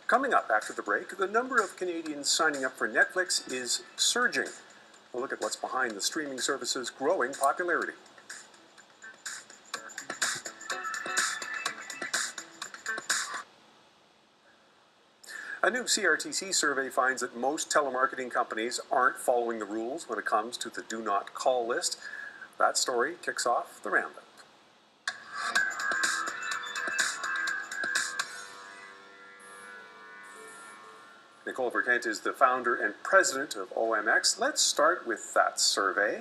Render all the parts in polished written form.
Coming up after the break, the number of Canadians signing up for Netflix is surging. We'll look at what's behind the streaming service's growing popularity. A new CRTC survey finds that most telemarketing companies aren't following the rules when it comes to the do not call list. That story kicks off the roundup. Nicole Verkindt is the founder and president of OMX. Let's start with that survey.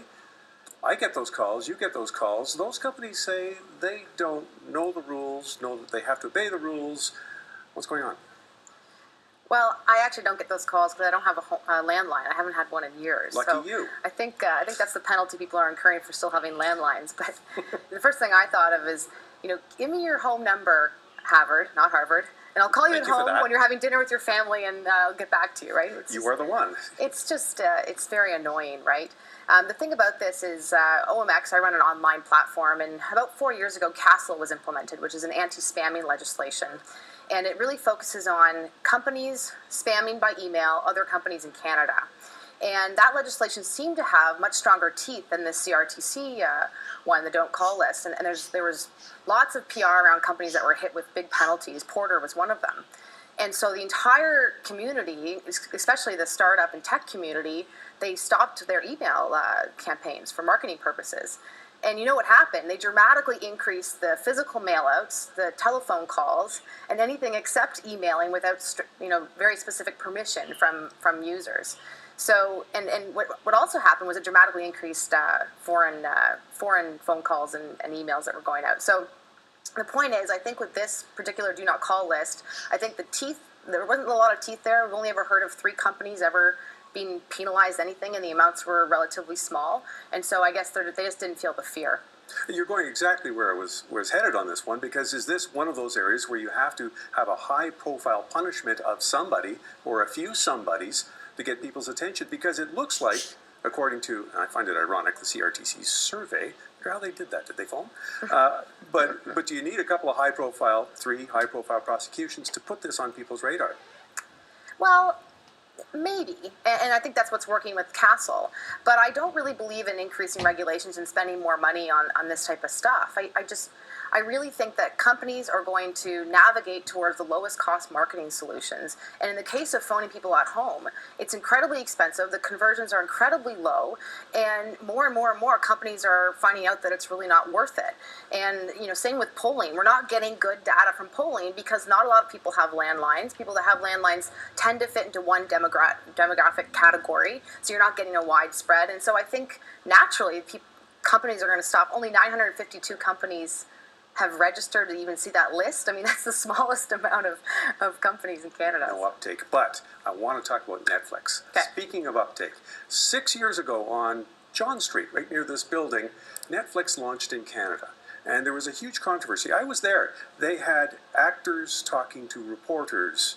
I get those calls, you get those calls. Those companies say they don't know the rules, know that they have to obey the rules. What's going on? Well, I actually don't get those calls because I don't have a landline. I haven't had one in years. Lucky you. I think that's the penalty people are incurring for still having landlines. But the first thing I thought of is, give me your home number, Harvard, not Harvard, and I'll call you at home when you're having dinner with your family, and I'll get back to you, right? You are the one. It's just, it's very annoying, right? The thing about this is OMX, I run an online platform, and about 4 years ago, CASL was implemented, which is an anti-spamming legislation. And it really focuses on companies spamming by email other companies in Canada. And that legislation seemed to have much stronger teeth than the CRTC one, the don't call list. And there was lots of PR around companies that were hit with big penalties. Porter was one of them. And so the entire community, especially the startup and tech community, they stopped their email campaigns for marketing purposes. And you know what happened? They dramatically increased the physical mailouts, the telephone calls, and anything except emailing without very specific permission from users. So, and what also happened was it dramatically increased foreign phone calls and emails that were going out. So the point is, I think with this particular do not call list, I think there wasn't a lot of teeth there. We've only ever heard of 3 companies ever being penalized anything, and the amounts were relatively small. And so I guess they just didn't feel the fear. You're going exactly where I was headed on this one, because is this one of those areas where you have to have a high-profile punishment of somebody or a few somebodies to get people's attention? Because it looks like, according to, and I find it ironic, the CRTC survey, how they did that. Did they phone? But do you need a couple of high-profile, 3 high-profile prosecutions to put this on people's radar? Well, maybe, and I think that's what's working with CASL, but I don't really believe in increasing regulations and spending more money on this type of stuff. I really think that companies are going to navigate towards the lowest cost marketing solutions. And in the case of phoning people at home, it's incredibly expensive, the conversions are incredibly low, and more and more companies are finding out that it's really not worth it. And same with polling. We're not getting good data from polling because not a lot of people have landlines. People that have landlines tend to fit into one demographic category, so you're not getting a wide spread. And so I think naturally companies are going to stop. Only 952 companies have registered to even see that list. I mean, that's the smallest amount of companies in Canada. No uptake. But I want to talk about Netflix. Okay. Speaking of uptake, 6 years ago on John Street, right near this building, Netflix launched in Canada. And there was a huge controversy. I was there. They had actors talking to reporters.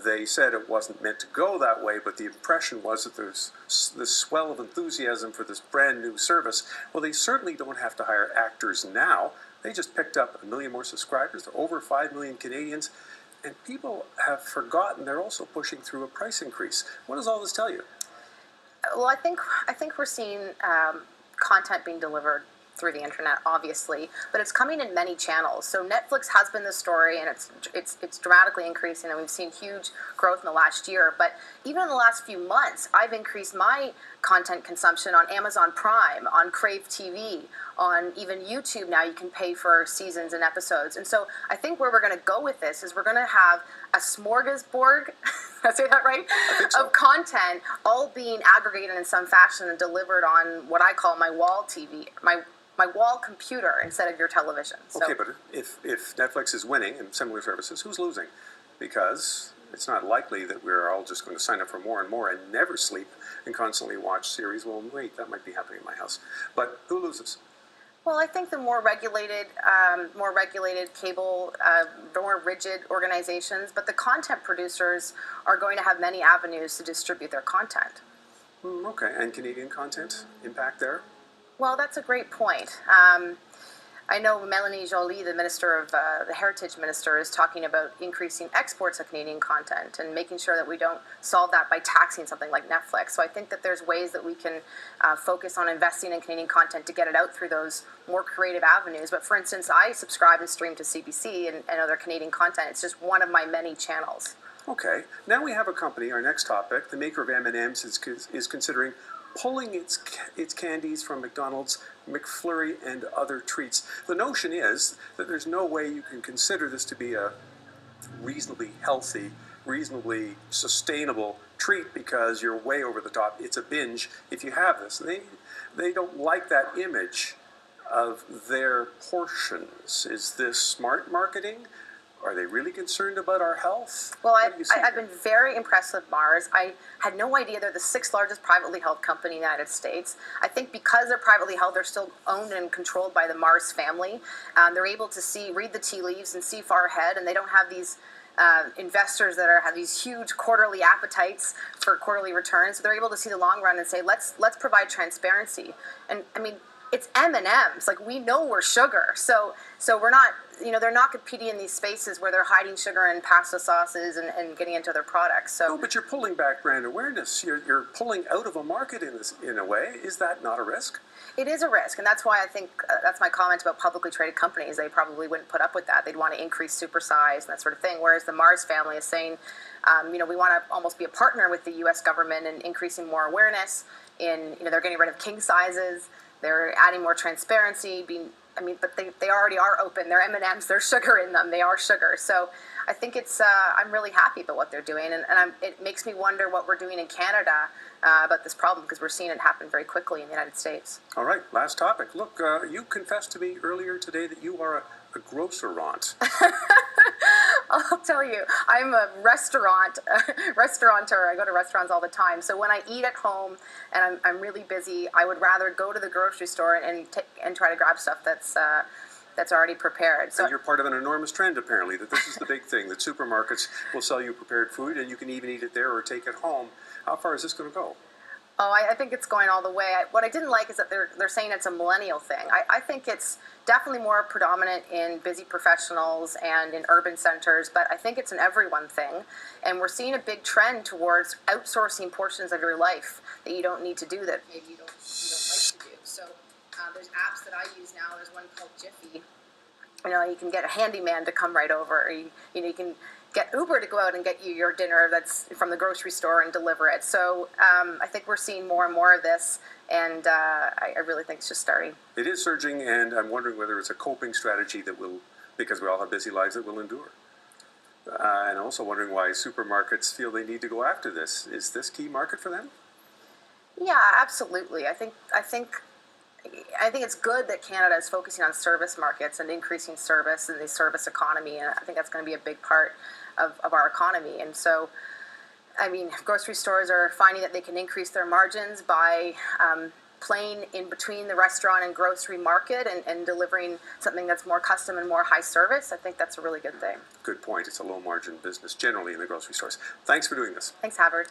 They said it wasn't meant to go that way, but the impression was that there's this swell of enthusiasm for this brand new service. Well, they certainly don't have to hire actors now. They just picked up 1 million more subscribers. They're over 5 million Canadians. And people have forgotten they're also pushing through a price increase. What does all this tell you? Well, I think we're seeing content being delivered through the internet, obviously, but it's coming in many channels. So Netflix has been the story, and it's dramatically increasing, and we've seen huge growth in the last year. But even in the last few months, I've increased my content consumption on Amazon Prime, on Crave TV, on even YouTube. Now you can pay for seasons and episodes. And so I think where we're going to go with this is we're going to have a smorgasbord, did I say that right? I think so. Of content all being aggregated in some fashion and delivered on what I call my wall TV, my wall computer instead of your television. So, okay, but if Netflix is winning in similar services, who's losing? Because it's not likely that we're all just going to sign up for more and more and never sleep and constantly watch series. Well, wait, that might be happening in my house. But who loses? Well, I think the more regulated cable, the more rigid organizations, but the content producers are going to have many avenues to distribute their content. Okay, and Canadian content impact there? Well, that's a great point. I know Melanie Joly, the minister of the Heritage Minister, is talking about increasing exports of Canadian content and making sure that we don't solve that by taxing something like Netflix. So I think that there's ways that we can focus on investing in Canadian content to get it out through those more creative avenues. But for instance, I subscribe and stream to CBC and other Canadian content. It's just one of my many channels. Okay, now we have a company, our next topic, the maker of M&Ms is considering pulling its candies from McDonald's, McFlurry, and other treats. The notion is that there's no way you can consider this to be a reasonably healthy, reasonably sustainable treat because you're way over the top. It's a binge if you have this. They don't like that image of their portions. Is this smart marketing? Are they really concerned about our health? Well, I've been very impressed with Mars. I had no idea they're the 6th largest privately held company in the United States. I think because they're privately held, they're still owned and controlled by the Mars family. They're able to read the tea leaves and see far ahead, and they don't have these investors that have these huge quarterly appetites for quarterly returns. So they're able to see the long run and say, let's provide transparency. And I mean, it's M&Ms. Like, we know we're sugar, so we're not. They're not competing in these spaces where they're hiding sugar in pasta sauces and getting into their products. So, no, but you're pulling back brand awareness. You're pulling out of a market in a way. Is that not a risk? It is a risk, and that's why I think that's my comment about publicly traded companies. They probably wouldn't put up with that. They'd want to increase super size and that sort of thing. Whereas the Mars family is saying, we want to almost be a partner with the U.S. government in increasing more awareness. They're getting rid of king sizes. They're adding more transparency. But they already are open. They're M&Ms. There's sugar in them. They are sugar. So I think it's. I'm really happy about what they're doing, and it makes me wonder what we're doing in Canada about this problem, because we're seeing it happen very quickly in the United States. All right, last topic. Look, you confessed to me earlier today that you are a grocerant. I'll tell you, I'm a restaurateur. I go to restaurants all the time. So when I eat at home and I'm really busy, I would rather go to the grocery store and try to grab stuff that's already prepared. So and you're part of an enormous trend, apparently, that this is the big thing, that supermarkets will sell you prepared food and you can even eat it there or take it home. How far is this going to go? Oh, I think it's going all the way. What I didn't like is that they're saying it's a millennial thing. I think it's definitely more predominant in busy professionals and in urban centers, but I think it's an everyone thing. And we're seeing a big trend towards outsourcing portions of your life that you don't need to do, that maybe you don't like to do. So there's apps that I use now. There's one called Jiffy. You can get a handyman to come right over. Or you can get Uber to go out and get you your dinner that's from the grocery store and deliver it. So I think we're seeing more and more of this, and I really think it's just starting. It is surging, and I'm wondering whether it's a coping strategy that will, because we all have busy lives, that will endure. And I'm also wondering why supermarkets feel they need to go after this. Is this key market for them? Yeah, absolutely. I think it's good that Canada is focusing on service markets and increasing service and the service economy, and I think that's going to be a big part of our economy. And so, grocery stores are finding that they can increase their margins by playing in between the restaurant and grocery market and delivering something that's more custom and more high service. I think that's a really good thing. Good point. It's a low margin business generally in the grocery stores. Thanks for doing this. Thanks, Havard.